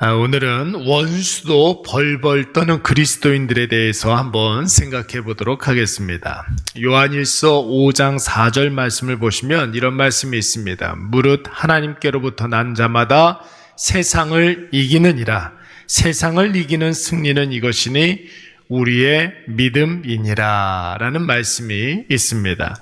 오늘은 원수도 벌벌 떠는 그리스도인들에 대해서 한번 생각해 보도록 하겠습니다. 요한일서 5장 4절 말씀을 보시면 이런 말씀이 있습니다. 무릇 하나님께로부터 난 자마다 세상을 이기느니라. 세상을 이기는 승리는 이것이니 우리의 믿음이니라 라는 말씀이 있습니다.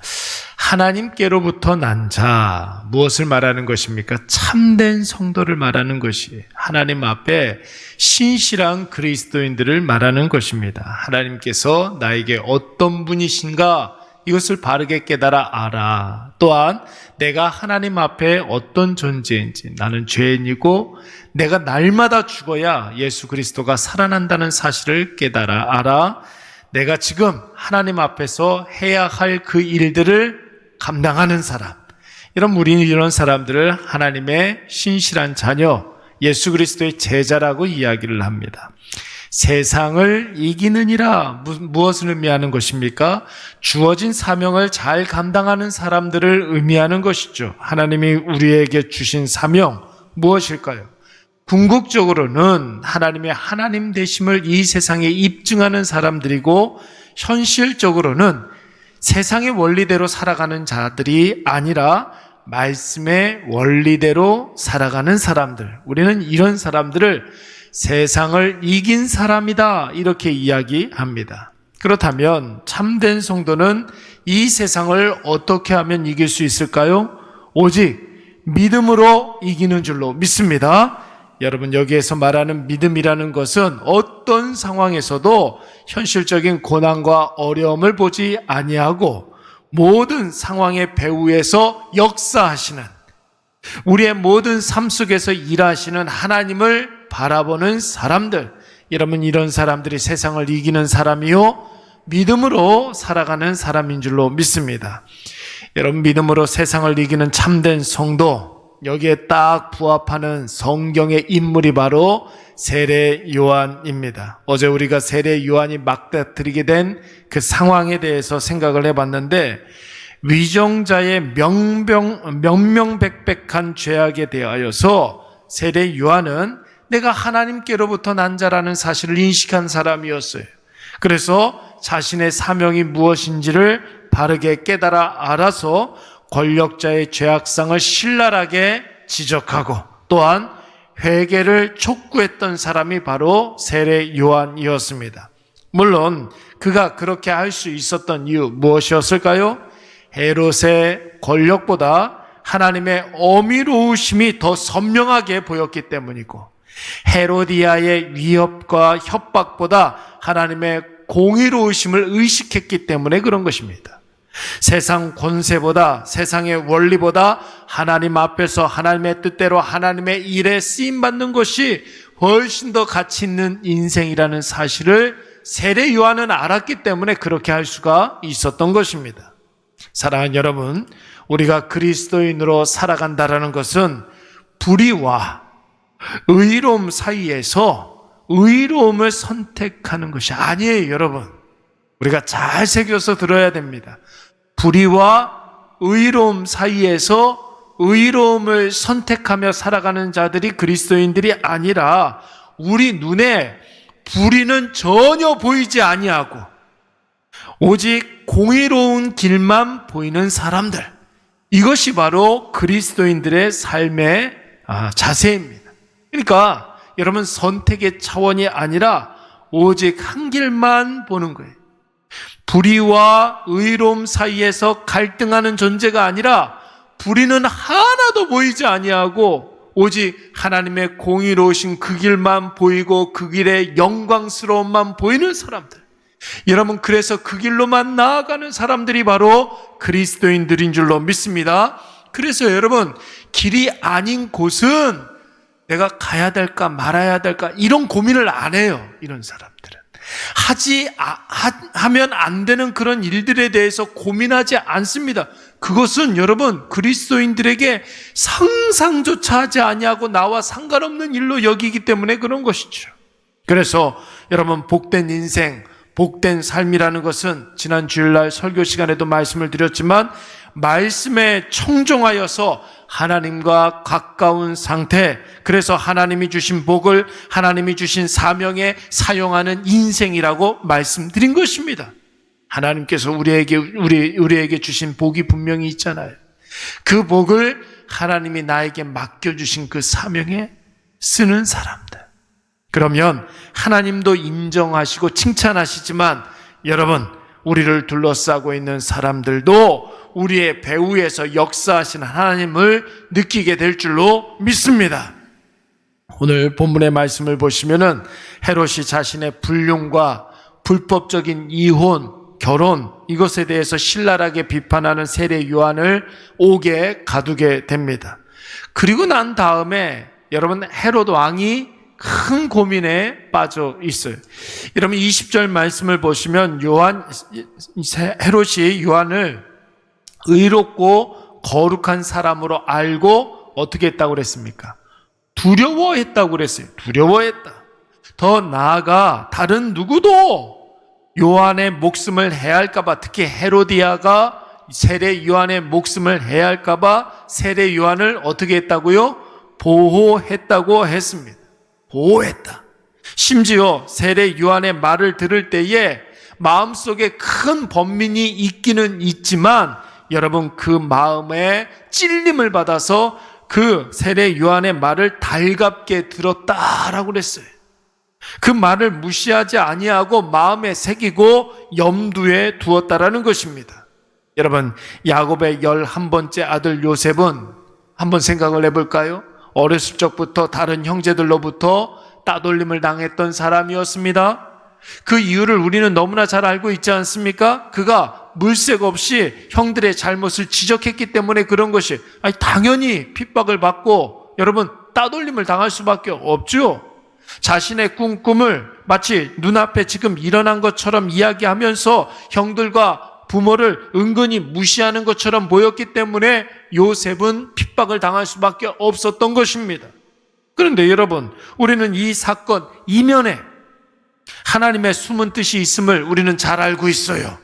하나님께로부터 난 자, 무엇을 말하는 것입니까? 참된 성도를 말하는 것이 하나님 앞에 신실한 그리스도인들을 말하는 것입니다. 하나님께서 나에게 어떤 분이신가 이것을 바르게 깨달아 알아. 또한 내가 하나님 앞에 어떤 존재인지, 나는 죄인이고 내가 날마다 죽어야 예수 그리스도가 살아난다는 사실을 깨달아 알아. 내가 지금 하나님 앞에서 해야 할 그 일들을 감당하는 사람, 우리는 이런 사람들을 하나님의 신실한 자녀, 예수 그리스도의 제자라고 이야기를 합니다. 세상을 이기느니라, 무엇을 의미하는 것입니까? 주어진 사명을 잘 감당하는 사람들을 의미하는 것이죠. 하나님이 우리에게 주신 사명 무엇일까요? 궁극적으로는 하나님의 하나님 되심을 이 세상에 입증하는 사람들이고, 현실적으로는 세상의 원리대로 살아가는 자들이 아니라 말씀의 원리대로 살아가는 사람들, 우리는 이런 사람들을 세상을 이긴 사람이다 이렇게 이야기합니다. 그렇다면 참된 성도는 이 세상을 어떻게 하면 이길 수 있을까요? 오직 믿음으로 이기는 줄로 믿습니다. 여러분, 여기에서 말하는 믿음이라는 것은 어떤 상황에서도 현실적인 고난과 어려움을 보지 아니하고 모든 상황의 배후에서 역사하시는, 우리의 모든 삶 속에서 일하시는 하나님을 바라보는 사람들, 여러분, 이런 사람들이 세상을 이기는 사람이요 믿음으로 살아가는 사람인 줄로 믿습니다. 여러분, 믿음으로 세상을 이기는 참된 성도, 여기에 딱 부합하는 성경의 인물이 바로 세례 요한입니다. 어제 우리가 세례 요한이 맞닥뜨리게 된 그 상황에 대해서 생각을 해봤는데, 위정자의 명명백백한 죄악에 대하여서 세례 요한은 내가 하나님께로부터 난 자라는 사실을 인식한 사람이었어요. 그래서 자신의 사명이 무엇인지를 바르게 깨달아 알아서 권력자의 죄악상을 신랄하게 지적하고 또한 회개를 촉구했던 사람이 바로 세례 요한이었습니다. 물론 그가 그렇게 할 수 있었던 이유 무엇이었을까요? 헤롯의 권력보다 하나님의 어미로우심이 더 선명하게 보였기 때문이고, 헤로디아의 위협과 협박보다 하나님의 공의로우심을 의식했기 때문에 그런 것입니다. 세상 권세보다, 세상의 원리보다 하나님 앞에서 하나님의 뜻대로 하나님의 일에 쓰임받는 것이 훨씬 더 가치 있는 인생이라는 사실을 세례 요한은 알았기 때문에 그렇게 할 수가 있었던 것입니다. 사랑하는 여러분, 우리가 그리스도인으로 살아간다는 것은 불의와 의로움 사이에서 의로움을 선택하는 것이 아니에요. 여러분, 우리가 잘 새겨서 들어야 됩니다. 불의와 의로움 사이에서 의로움을 선택하며 살아가는 자들이 그리스도인들이 아니라, 우리 눈에 불의는 전혀 보이지 아니하고 오직 공의로운 길만 보이는 사람들, 이것이 바로 그리스도인들의 삶의 자세입니다. 그러니까 여러분, 선택의 차원이 아니라 오직 한 길만 보는 거예요. 불의와 의로움 사이에서 갈등하는 존재가 아니라 불의는 하나도 보이지 아니하고 오직 하나님의 공의로우신 그 길만 보이고 그 길의 영광스러움만 보이는 사람들, 여러분, 그래서 그 길로만 나아가는 사람들이 바로 그리스도인들인 줄로 믿습니다. 그래서 여러분, 길이 아닌 곳은 내가 가야 될까 말아야 될까 이런 고민을 안 해요. 이런 사람들은 하면 안 되는 그런 일들에 대해서 고민하지 않습니다. 그것은 여러분, 그리스도인들에게 상상조차 하지 아니하고 나와 상관없는 일로 여기기 때문에 그런 것이죠. 그래서 여러분, 복된 인생, 복된 삶이라는 것은 지난 주일날 설교 시간에도 말씀을 드렸지만 말씀에 청종하여서 하나님과 가까운 상태, 그래서 하나님이 주신 복을 하나님이 주신 사명에 사용하는 인생이라고 말씀드린 것입니다. 하나님께서 우리에게 주신 복이 분명히 있잖아요. 그 복을 하나님이 나에게 맡겨주신 그 사명에 쓰는 사람들. 그러면 하나님도 인정하시고 칭찬하시지만 여러분, 우리를 둘러싸고 있는 사람들도 우리의 배후에서 역사하신 하나님을 느끼게 될 줄로 믿습니다. 오늘 본문의 말씀을 보시면은 헤롯이 자신의 불륜과 불법적인 이혼, 결혼, 이것에 대해서 신랄하게 비판하는 세례 요한을 옥에 가두게 됩니다. 그리고 난 다음에 여러분, 헤롯 왕이 큰 고민에 빠져 있어요. 여러분 20절 말씀을 보시면 헤롯이 요한을 의롭고 거룩한 사람으로 알고 어떻게 했다고 그랬습니까? 두려워했다고 그랬어요. 두려워했다. 더 나아가 다른 누구도 요한의 목숨을 해할까봐, 특히 헤로디아가 세례 요한의 목숨을 해할까봐 세례 요한을 어떻게 했다고요? 보호했다고 했습니다. 보호했다. 심지어 세례 요한의 말을 들을 때에 마음속에 큰 번민이 있기는 있지만 여러분, 그 마음에 찔림을 받아서 그 세례 요한의 말을 달갑게 들었다라고 그랬어요. 그 말을 무시하지 아니하고 마음에 새기고 염두에 두었다라는 것입니다. 여러분, 야곱의 11번째 아들 요셉은 한번 생각을 해볼까요? 어렸을 적부터 다른 형제들로부터 따돌림을 당했던 사람이었습니다. 그 이유를 우리는 너무나 잘 알고 있지 않습니까? 그가 물색 없이 형들의 잘못을 지적했기 때문에 그런 것이, 당연히 핍박을 받고 여러분 따돌림을 당할 수밖에 없죠. 자신의 꿈을 마치 눈앞에 지금 일어난 것처럼 이야기하면서 형들과 부모를 은근히 무시하는 것처럼 보였기 때문에 요셉은 핍박을 당할 수밖에 없었던 것입니다. 그런데 여러분, 우리는 이 사건 이면에 하나님의 숨은 뜻이 있음을 우리는 잘 알고 있어요.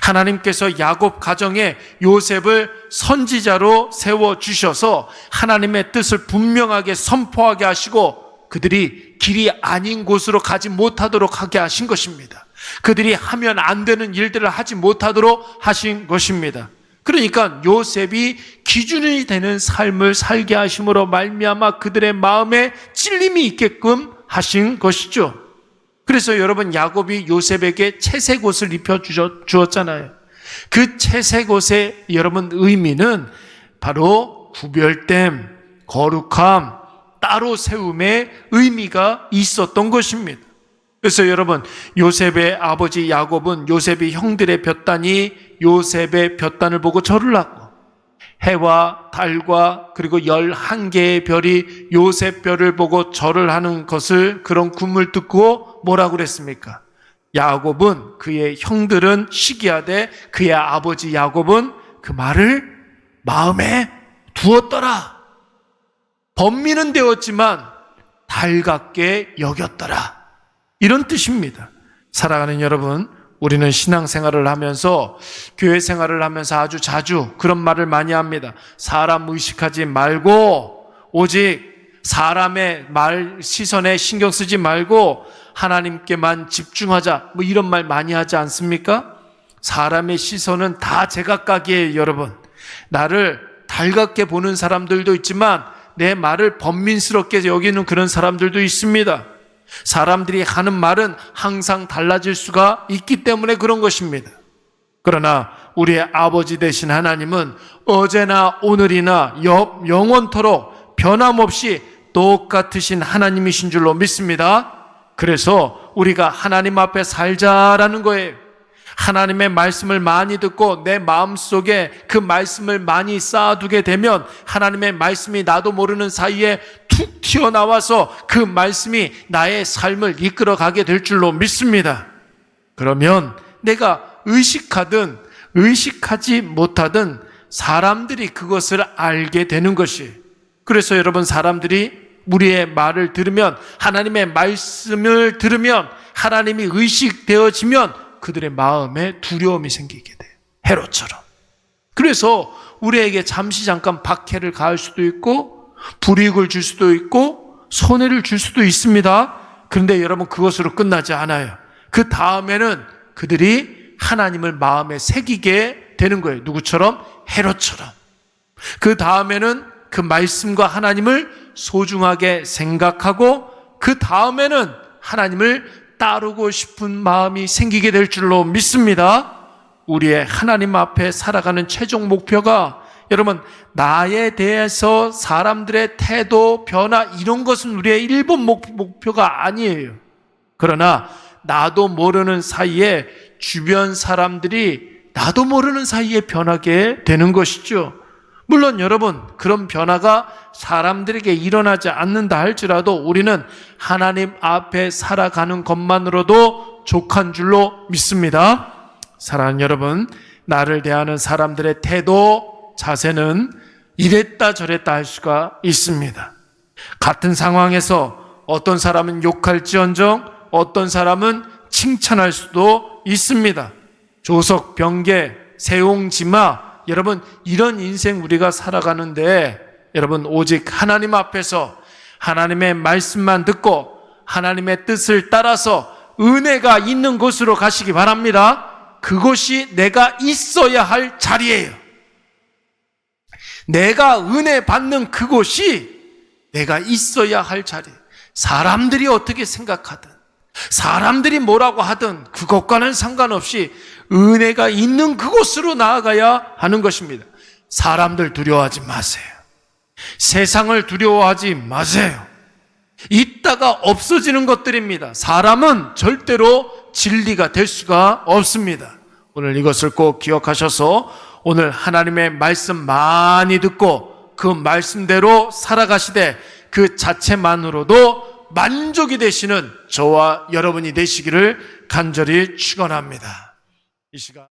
하나님께서 야곱 가정에 요셉을 선지자로 세워주셔서 하나님의 뜻을 분명하게 선포하게 하시고 그들이 길이 아닌 곳으로 가지 못하도록 하게 하신 것입니다. 그들이 하면 안 되는 일들을 하지 못하도록 하신 것입니다. 그러니까 요셉이 기준이 되는 삶을 살게 하심으로 말미암아 그들의 마음에 찔림이 있게끔 하신 것이죠. 그래서 여러분, 야곱이 요셉에게 채색 옷을 입혀 주었잖아요. 그 채색 옷의 여러분 의미는 바로 구별됨, 거룩함, 따로 세움의 의미가 있었던 것입니다. 그래서 여러분, 요셉의 아버지 야곱은 요셉이 형들의 볕단이 요셉의 볕단을 보고 절을 하고 해와 달과 그리고 11개의 별이 요셉 별을 보고 절을 하는 것을, 그런 꿈을 듣고 뭐라고 그랬습니까? 야곱은, 그의 형들은 시기하되 그의 아버지 야곱은 그 말을 마음에 두었더라. 번민은 되었지만 달갑게 여겼더라. 이런 뜻입니다. 사랑하는 여러분, 우리는 신앙생활을 하면서, 교회 생활을 하면서 아주 자주 그런 말을 많이 합니다. 사람 의식하지 말고 오직 사람의 말 시선에 신경 쓰지 말고 하나님께만 집중하자, 이런 말 많이 하지 않습니까? 사람의 시선은 다 제각각이에요. 여러분, 나를 달갑게 보는 사람들도 있지만 내 말을 번민스럽게 여기는 그런 사람들도 있습니다. 사람들이 하는 말은 항상 달라질 수가 있기 때문에 그런 것입니다. 그러나 우리의 아버지 되신 하나님은 어제나 오늘이나 영원토록 변함없이 똑같으신 하나님이신 줄로 믿습니다. 그래서 우리가 하나님 앞에 살자라는 거예요. 하나님의 말씀을 많이 듣고 내 마음속에 그 말씀을 많이 쌓아두게 되면 하나님의 말씀이 나도 모르는 사이에 툭 튀어나와서 그 말씀이 나의 삶을 이끌어가게 될 줄로 믿습니다. 그러면 내가 의식하든 의식하지 못하든 사람들이 그것을 알게 되는 것이, 그래서 여러분, 사람들이 우리의 말을 들으면, 하나님의 말씀을 들으면, 하나님이 의식되어지면 그들의 마음에 두려움이 생기게 돼요. 헤롯처럼. 그래서 우리에게 잠시 잠깐 박해를 가할 수도 있고 불이익을 줄 수도 있고 손해를 줄 수도 있습니다. 그런데 여러분, 그것으로 끝나지 않아요. 그 다음에는 그들이 하나님을 마음에 새기게 되는 거예요. 누구처럼? 헤롯처럼. 그 다음에는 그 말씀과 하나님을 소중하게 생각하고 그 다음에는 하나님을 따르고 싶은 마음이 생기게 될 줄로 믿습니다. 우리의 하나님 앞에 살아가는 최종 목표가 여러분, 나에 대해서 사람들의 태도, 변화 이런 것은 우리의 일본 목표가 아니에요. 그러나 나도 모르는 사이에 주변 사람들이 나도 모르는 사이에 변하게 되는 것이죠. 물론 여러분, 그런 변화가 사람들에게 일어나지 않는다 할지라도 우리는 하나님 앞에 살아가는 것만으로도 족한 줄로 믿습니다. 사랑하는 여러분, 나를 대하는 사람들의 태도, 자세는 이랬다 저랬다 할 수가 있습니다. 같은 상황에서 어떤 사람은 욕할지언정 어떤 사람은 칭찬할 수도 있습니다. 조석, 병계, 세옹지마, 여러분, 이런 인생 우리가 살아가는데 여러분, 오직 하나님 앞에서 하나님의 말씀만 듣고 하나님의 뜻을 따라서 은혜가 있는 곳으로 가시기 바랍니다. 그것이 내가 있어야 할 자리예요. 내가 은혜 받는 그곳이 내가 있어야 할 자리예요. 사람들이 어떻게 생각하든 사람들이 뭐라고 하든 그것과는 상관없이 은혜가 있는 그곳으로 나아가야 하는 것입니다. 사람들 두려워하지 마세요. 세상을 두려워하지 마세요. 있다가 없어지는 것들입니다. 사람은 절대로 진리가 될 수가 없습니다. 오늘 이것을 꼭 기억하셔서 오늘 하나님의 말씀 많이 듣고 그 말씀대로 살아가시되 그 자체만으로도 만족이 되시는 저와 여러분이 되시기를 간절히 축원합니다. 이 시간